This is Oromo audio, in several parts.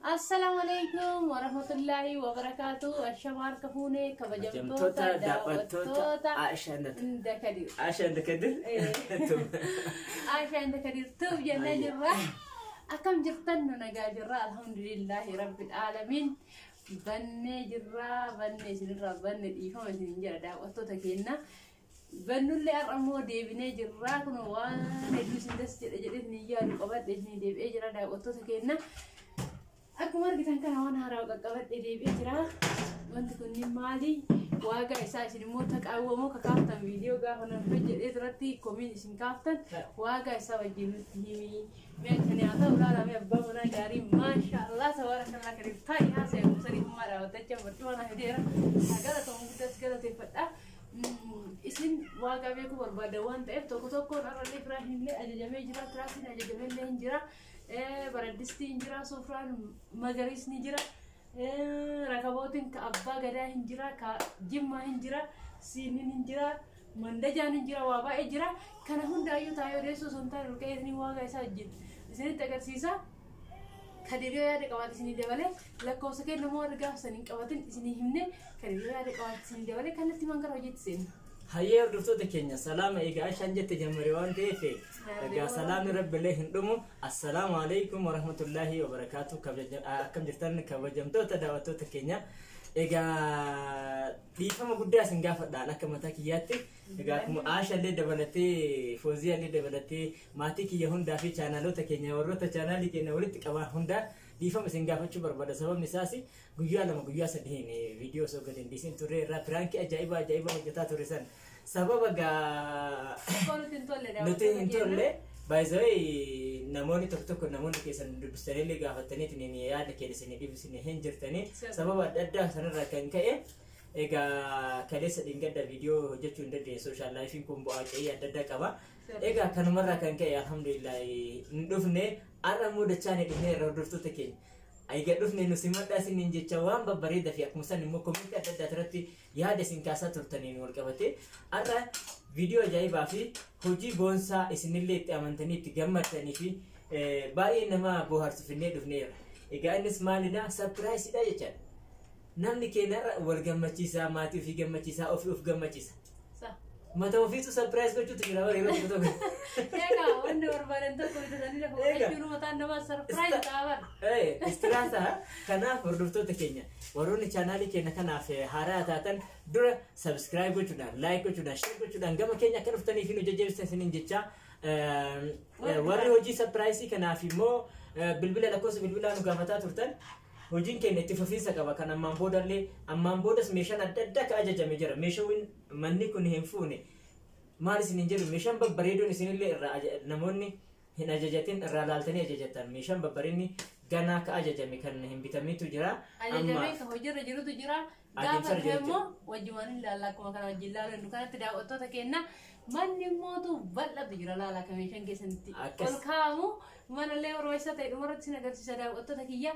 السلام عليكم ورحمة الله وبركاته. الشمار كفوني كبجمتوتا دابتوتا عشان دكدير عشان دكدير عشان دكدير توب جنة جرا أكم جرتن نجا جرا الحمد لله رب العالمين. بني جرا بني سنرا بني إيفا سنجرا دابتوتا كينا بنو اللي أرمو ديبني جرا كنوا ندوس ندس جديد نيجا لقبات ديبني ديب إجرا دابتوتا كينا. Aku mari kita kan awan harau kakabat di bejra, untuk kunci mali, waga isa sini mutak awu mau kakaftan video ga hono pejat itu rati komen sini kaftan, waga isa wajib himi, mereka ni ada ulah ramai bangunan dari, masya Allah sawara kena kerja thai hasil seri marah, tapi bertuan hadir, agar atau kita segala tempat isin waga beku berbadawan, tapi toko orang Ibrahim le aja jamai jira terasin aja jamai le jira. Baradisti injira sofran magaris nijira rakabotin ka abba gada injira ka jimma injira sinin injira mandajan injira waba injira kana hunda ayu tayo reso sontar rukai ni waga isa jin sini tagar sisa kadiriyo ya de kawati sini debale lakko sake namo arga sanin kawatin sini himne kadiriyo ya de kawati sini debale kana timangkar hojit sin هيا ردفتو تكينيا سلام إيجا عشان جت جمريوان تيفي إيجا سلام رب الله هندمو السلام عليكم ورحمة الله وبركاته كم جرتن كوجمتو تداوتو تكينيا إيجا تيفا ما بدي أسنجاف دانا كم تاكياتي إيجا كم عاشا اللي دبلتي فوزيا اللي دبلتي ماتي كي يهون دافي channelو تكينيا وروتا channel كينيا ولت كمان هوندا ديفا مسنجاف شو بربادة سبب مساسي guyyaa lama guyyaa sadii video so gadin disin turre ra prank ajaiba hojjeta turre san sababa ga nuti intolle by the way namoni tokko namoni kesan dubsarele gaafatani tinini yaada keedisini dibisini hinjirtani sababa dadda sanarra kan ka'e ega kalesa dingada video hojjechu ndade social life kun bo aqi dadda qaba ega kanumarra kan ka'e alhamdulillah ndufne aramu da chane dinne rodurtu take ay gaduf ne nusimada sinin jecha waan babbarida fi akmusan immo comment adda tarati yaada sin kaasa turtani wal qabate arra video ajaiba fi hoji bonsa isinille itti amantani itti gammadani fi baay'ee nama boharsifne dufne ega innis maalida surprise da jecha namni keenarra wal gammachisa maati fi gammachisa of gammachisa mata ofiisu surprise gochuutu jira warra tokko ega wanda barbaadanta ko itani la fokachuun mata nama surprise taabar istirasa kana hordoftoota keenya warroonni channel keenya kanaaf haaraa taatan dura subscribe gochuudhaan like gochuudhaan share gochuudhaan gama keenya akka dhuftanii fi nu jajjabeessanii jecha warri hojii surprise kanaaf immoo bilbila lakkoofsa bilbilaa nu gaafataa turtan hojiin keenya itti fufiinsa qaba kan ammaan boodas meeshaan adda addaa ka ajajame jira meeshaan manni kun hin fuune maal isin hin jedhu meeshaan babbareedoon isinillee irraa namoonni hin ajajatin irraa laaltanii ajajatan meeshaan babbareedni ganaa ka ajajame kan hin bitamitu jira ajajame ka hojiirra jirutu jira gaafa immoo wajjumaan ilaallaa akkuma kana wajjin ilaalan kanatti daawwattoota kenna manni immootu bal'atu jira laala ka meeshaan keessatti ol kaa'amu manallee orweessa ta'e dhumarratti sin agarsiisa daawwattoota kiyya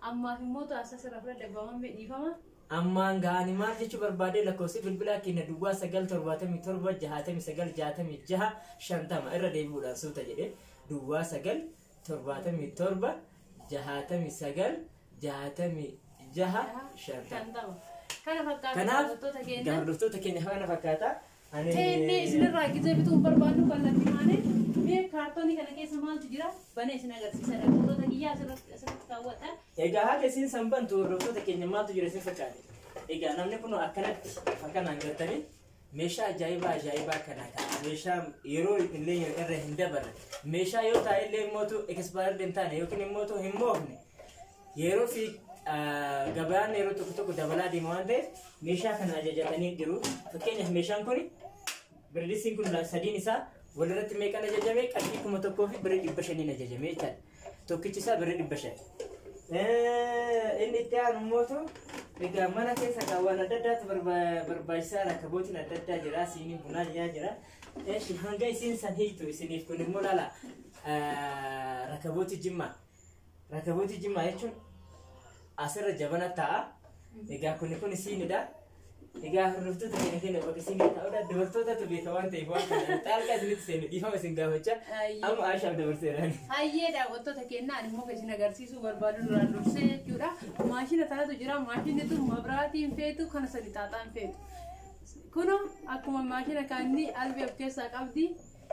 amma immoo asas rafla dabbaman bedifama ammaan gaani maal jechu barbaade lakkoofsi bilbilaa keenya duwwaa 977 irra deebi'uudhaan suuta jedhe duwwaa 977 kana fakkaata hordoftoota keenya kana fakkaata tenne isinirraa gizee bituun barbaadu kallattii maane mee kaartoonii kana keessa maaltu jira banee isin agarsiisa dhaqtoota kiyyaa asirratti kaawwadha egaa haga isin sanbantu hordoftoota keenya maaltu jira isin fakkaate egaa namni kun akkanatti akkanaan gartanii meeshaa ajaa'ibaa kana meeshaa yeroo illee irra hin dabarre meeshaa yoo ta'e illee immootu expired hin taane yookiin immootu hin moofne yeroo fi gabaan yeroo tokko dabalaa deema waan ta'eef meeshaa kana ajajatanii jiru fakkeenyaaf meeshaan kun birdisiin kun sadiin isaa walirratti meeqan ajajame qarshii 1,000 fi birri 500 ajajame jechuudha tokkichi isaa birri 500 inni itti aanu mootu egaa mana keessa kaawwan adda addaatu barbaachisaa rakkabootiin adda addaa jira siinii bunaa jira hanga isin san hiitu isiniif kun immoo laala rakkabooti jimmaa jechuun asirra jabana ta'a egaa kun siinidha Egaa hordoftoota keenya kenna bakka isin ta'uudha dubartootatu beeka waan ta'eef waan kana xaalqaa isinitti seenu dhiifama isin gaafachaa amma Aishaaf dabarseerani. Hayyee daawwattoota keenyaa ani immoo isin agarsiisuu barbaadu duraan dursee jechuudha. Maashina tanatu jira. Maashinni tun mabraatiin feetu kana sadi xaaxaan feetu. Kuno akkuma maashina kaanii albii of keessaa qabdi.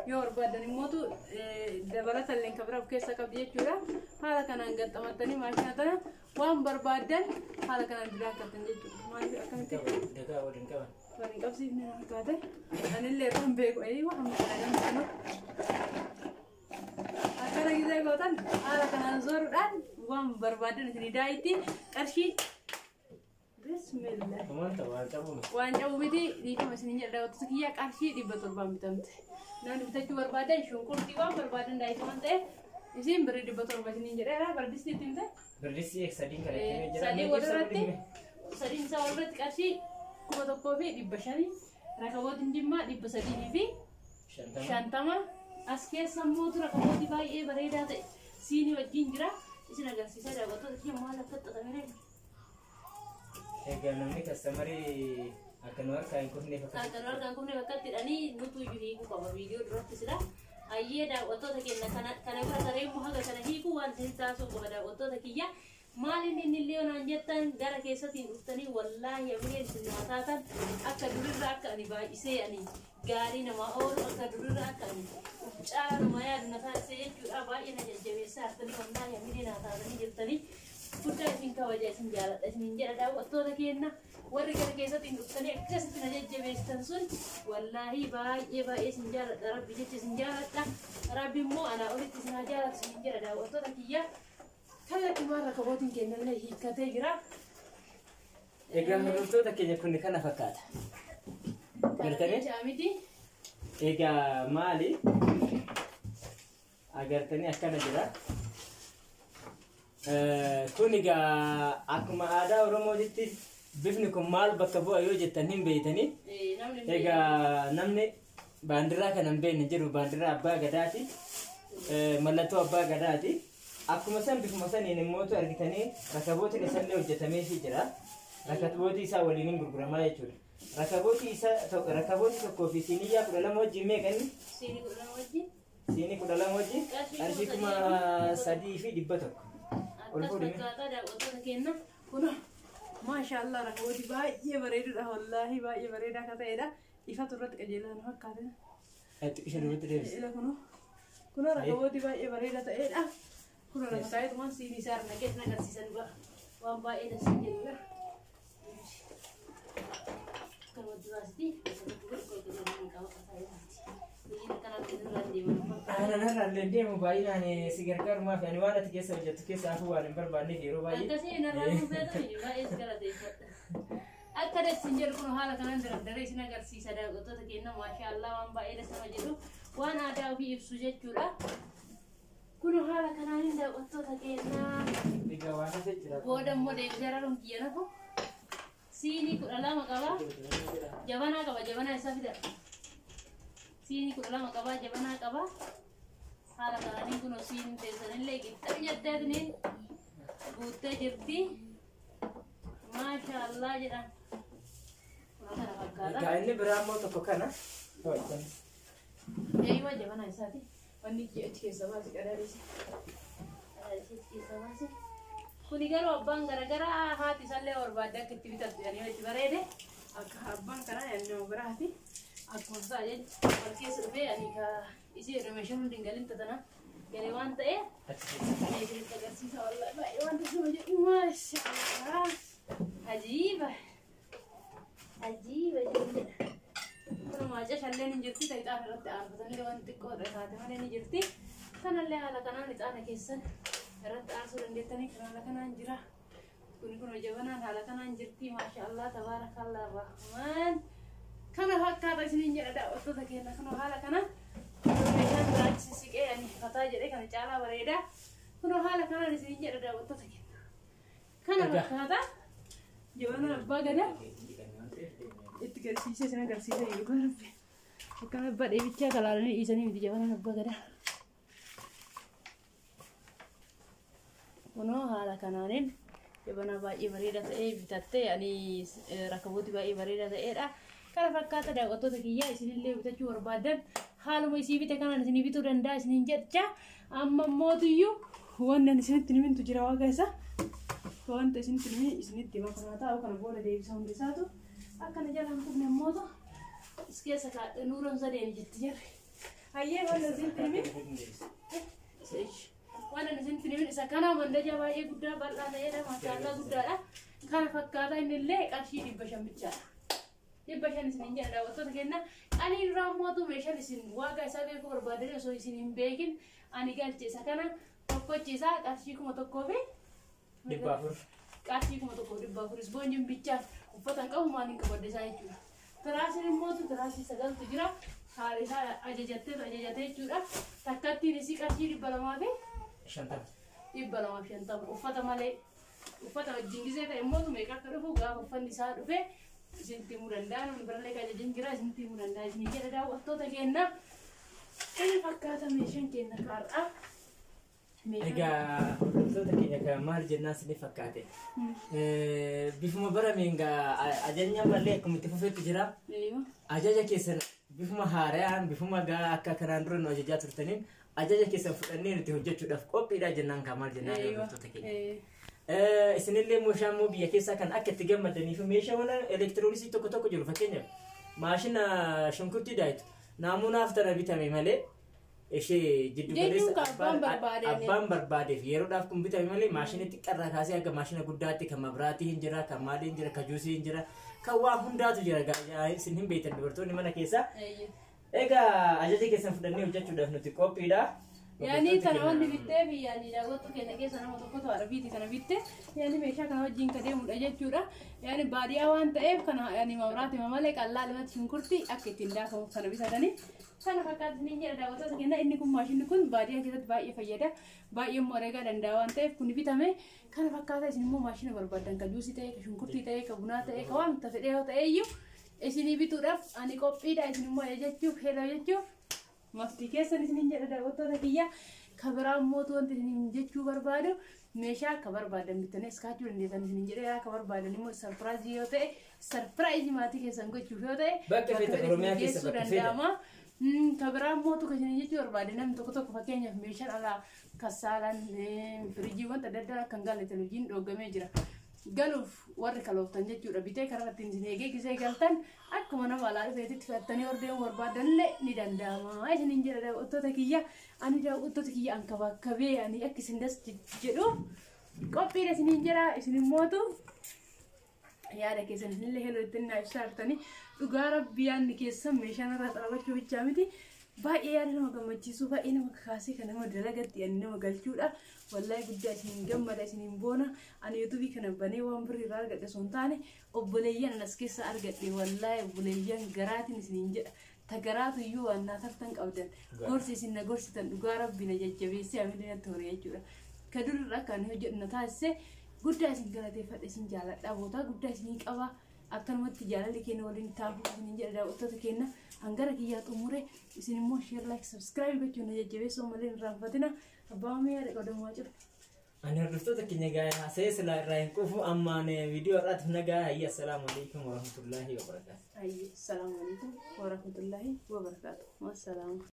Yoo barbaadan immootu dabalata illee kan biraa of keessaa qabdi jechuudha. Haala kanaan gaxxamattanii maashina tana waan barbaadan haala kanaan biraa akkatan jechuudha. Maaliif akkamitti? Dagaa waliin qaban. Waliin qabsiifne fakkaate. Anillee kan beeku waan kana akkana gisee gootan haala kanaan zooruudhaan waan barbaadan isin daa'itti qarshii bismillah. Waan cabu miti dhiifama isin jedha daawwattoota kiyyaa qarshii 700 bitamte. Namni bitachuu barbaadan shunkurtii waan barbaadan daa'itti waan ta'eef isin birrii 700 isin jedheera bardistii ittiin ta'e. Bardistii sadiin kan ittiin jira. Sadii walirratti sadiin isaa walirratti qarshii 1,500 rakabootiin jimmaa 300 fi 50 as keessa immoo rakabooti baay'ee bareedaa ta'e siinii wajjin jira isin agarsiisaa daawwattoota kiyya maal akka xaxamee egaa namni kastamarii akka nu harkaa hin kufne fakkaatti hidhanii nutu iyyuu hiikuu qaba viidiyoo duratti sila hayyee daawwattoota keenya kana bira saree immoo haga kana hiikuu waan isin taasisuu qaba daawwattoota kiyya maal inni illee onaan jettan gara keessatiin dhuftanii wallaahi ameen isin nyaataatan akka durirra akka ani baay'isee ani gaarii namaa oolu akka durirra akka ani caala nama yaadu na taasisee jechuudha baay'ee na jajjabeessaa hartanii wallaahi ameen nyaataatanii jirtanii guddaa isin kabaja isin jaaladha isin jedha daawwattoota keenya warri gara keessatiin dhuftanii akkasitti na jajjabeessan sun wallaahi baay'ee isin jaaladha rabbi jecha isin jaaladha rabbi immoo anaa olitti isin haa jaalatu isin jedha daawwattoota kiyya kallattii waan rakabootiin kennallee hiikkatee jira. Egaa hordoftoota keenya kun kana fakkaata. Agartanii? Egaa maali? Agartanii akkana jira. Kun egaa akkuma aadaa Oromootti bifni kun maal bakka bu'a yoo jettan hin beeytanii. Egaa namni baandiraa kana hin beekne jiru baandiraa abbaa gadaati. Mallattoo abbaa gadaati. Akkuma san bifuma saniin immootu argitanii rakabootiin isallee hojjetameefii jira. Rakabooti isaa waliin gurguramaa jechuudha. Rakabooti tokkoo fi siiniyyaa 12 wajjin meeqanni? Siinii 12 wajjin? Siinii 12 wajjin qarshii 3,100. Ol fuudhime. Akkaataa daawwattoota keenya kun maashaallah rakabooti baay'ee bareedudha wallaahi baay'ee bareedaa akka ta'edha. Ifatu irratti qajeelaa na fakkaate. Xiqqisha duratti deebisa. Kun rakabooti baay'ee bareedaa ta'edha. Kun orang saya tu masih di sana, kita nak kasih juga uang baik dan sendiri. Kalau jelas di, kalau kita kau saya. Jadi nak nak kita nanti mana? Nak dia mau bayi ni segar rumah, ni mana tiga sahaja tu kisah aku ada berbanding di rumah ini. Kasih nak ramu betul ni, baik segala deh. Akada sinjil kuno hal kanan dari sini agar sisa dah betul tak kena, masya Allah uang baik dan sama jeru. Wan ada ubi sujet juga. Kuno haala kanaanin daawwattoota keenya booda immoo deebiseera rumkiyya nafu siinii 12 qaba jabanaa qaba jabanaa isaa fida siinii 12 qaba jabanaa qaba haala kanaanin kuno siin teessanillee qixxabi jeddeetiniin guuttee jirti maasha Allah jedhan kuno kana fakkaata inni biraa immoo tokko kana eeywa jabanaa isaati wanni achi keessa baase qadaadisi. Achi keessa baase. Kuni garuu abbaan garaagaraa haati isallee barbaadde akka itti bitattu jedhanii itti bareede akka abbaan karaa yaadannoo biraati. Akkuma isaa jechuudha wal keessa dhufee ani isii hirmeeshaa hundi hin galin tatana galee waan ta'e isinitti agarsiisa wallaahi baay'ee waan tasuma jedhu maashaallah ajiiba jedha. Kun maaca shalleen hin jirti ta'e xaafii irratti aarfatanii waan xiqqoo taate malee ni jirti. Kanallee haala kanaan ixaana keessan irratti aarsuu dandeettanii kan haala kanaan jira. Kun jabanaan haala kanaan jirti maashaallah tabaarakallah rahmaan. Kana fakkaata isiniin jedha daawwattoota keenya kun haala kanaan meeshaan biraatti sissiqee ani fataa jedhee kana caalaa bareedaa. Kun haala kanaan isiniin jedha daawwattoota keenya. Kana fakkaata jabanaan abbaa gadaa. Itti garsiisee sana garsiisee jiru kan rabbi akkana abbaa dheebichaa kalaalanii dhiisanii miti jabanaan abbaa gadaa. Kunoo haala kanaanin jabana baay'ee bareeda ta'ee bitattee ani rakabooti baay'ee bareeda ta'eedha. Kana fakkaata daawwattoota kiyyaa isinillee bitachuu barbaadan haaluma isii bite kanaan isinii bituu danda'a isiniin jecha amma mootiyyuu wannan isinitti himintu jira waaqa isa wanta isinitti himi isinitti makana taa'u kana booda deebisa hundi isaatu akkana jalaan kunne mooto iskeessa kaadhe nuuran sadeen jetti jirre hayyee wannan isinitti himi wannan isinitti himi isa kana mandaja baay'ee guddaa bal'aa ta'eedha maashaallah guddaadha kana fakkaata innillee qarshii 500 bichaadha. Dibashan isinin jedha daawwattoota keenya ani irraa mootu meeshaan isin waaqa isaa beekuu barbaadanii osoo isin hin beekin ani galcheessa kana tokkochiisaa qarshii 1,000 qarshii 1,400 isboonjiin bichaan uffata qabu maaliin qabaddesaa jechuudha. Tiraasiin mootu tiraasii 9tu jira haarisaa ajajatee jechuudha. Takkattiin isii qarshii 250 uffata malee uffata wajjin gisee ta'e mootu meeqa akka dhufu gaafa uffanni isaa dhufe isinti mudandaan barallee kajajan jira isinti mudandaan isin jedha daawwattoota keenya kana fakkaata meeshaan keenya kaar'a. Egaa hordoftoota keenya kan maal jennaan isin fakkaate bifuma barameen gaa ajajnya malee akkuma itti fufeetti jira ajaja keessan bifuma haaraan bifuma gaa akka kanaan dura nu ajajaa turtaniin ajaja keessan fudhannee nuti hojjechuudhaaf qophiidha jennaan kan maal jennaan hordoftoota keenya. Isinillee meeshaan moo biyya keessaa kan akka itti gammadanii fi meeshaawwan elektirooniksii tokko jiru fakkeenyaaf maashina shunkurtii daayitu naamunaaf tana bitame malee ishee jiddu galeessa abbaan barbaadeef yeroodhaaf kun bitame malee maashina xiqqarraa kaasee akka maashina guddaatti kan mabiraatii hin jira kan maalii hin jira kan juusii hin jira kan waa hundaatu jira isin hin beektan dubartoonni mana keessaa. Egaa ajaja keessan fudhannee hojjechuudhaaf nuti qophiidha. Yani kana wanti bittee fi yani daawwattoota keenya keessa nama tokkotu arabiiti kana bitte yani meeshaa kana wajjin ka deemudha jechuudha. Yani baadiyyaa waan ta'eef kana yani mabiraati malee qallaa limatti shunkurtii akka ittiin daakamu kana bitatanii kana fakkaatu ni jedha daawwattoota keenya inni kun maashinni kun baadiyyaa keessatti baay'ee fayyada baay'ee immoo areegaa danda'a waan ta'eef kun bitame kana fakkaata isin immoo maashina barbaadan ka juusii ta'e ka shunkurtii ta'e ka bunaa ta'e ka waan fedhe yoo ta'e iyyuu isinii bituudhaaf ani qophiidha isin immoo jechuuf heela jechuuf maftii keessan isinin jedha daawwattoota kiyya kabiraan mootu wanti isinin jechuu barbaadu meeshaa akka barbaadan bitanii iskaachuu dandeessan isinin jedhee akka barbaadan immoo sarpiraayizii yoo ta'e sarpiraayizii maatii keessan gochuuf yoo ta'e bakka feetan oromiyaa keessa bakka danda'ama. Kabiraan mootu kan isinin jechuu barbaade namni tokko fakkeenyaaf meeshaan alaa kassaalaan firiijii wanta adda addaa kan galle televizyiin dhooggamee jira. Galuuf warri kalooftan jechuudha bitee karaa ittiin isin eegee gisee galtan akkuma nama alaa dhufeetitti fudhattanii hordeemuu barbaadanillee ni danda'ama. Isinin jedha daawwattoota kiyya ani daawwattoota kiyya an kabaakabee ani akka isin das jedhu qophiidha isinin jedha isinin mootu yaada keessan isinillee heeloo ittiin naa ibsaartanii dhugaa rabbii yaadni keessan meeshaan irraa xarabachuu bichaa miti baay'ee yaada nama gammachiisuu baay'ee nama kakaasee kan nama dalagatti ani nama galchuudha. Wallahi guddaa isinin gammada isinin boona ani yuutuubii kana banee waan birrii irraa argadhe osoo hin taane obboleeyyan as keessa argadhe wallahi obboleeyyan garaatiin isinin jedha tagaraatu iyyuu waan naatartan qabdan gorsi isin na gorsitan dhugaa rabbii na jajjabeessee amillee natti hore jechuudha. Ka durirraa kan hojjedhu na taasise guddaa isin galateeffadhe isin jaaladha bootaa guddaa isinii qaba akkanumatti jaalalli keenya waliin taa'uu isinin jedha daawwattoota keenya hangara kiyyaa xumure isin immoo share like subscribe gochuun na jajjabeessoo malee hin irraanfatina. Abbaan yaada qadamaa jiru. Ani hordoftoota keenya gaa haasa'ee silaa irraa hin quufu ammaan viidiyoo irratti nagaa hayya assalaamu alaikum warahmatullahi wabarakatuh. Assalamu alaikum warahmatullahi wabarakatuh. Wassalaam.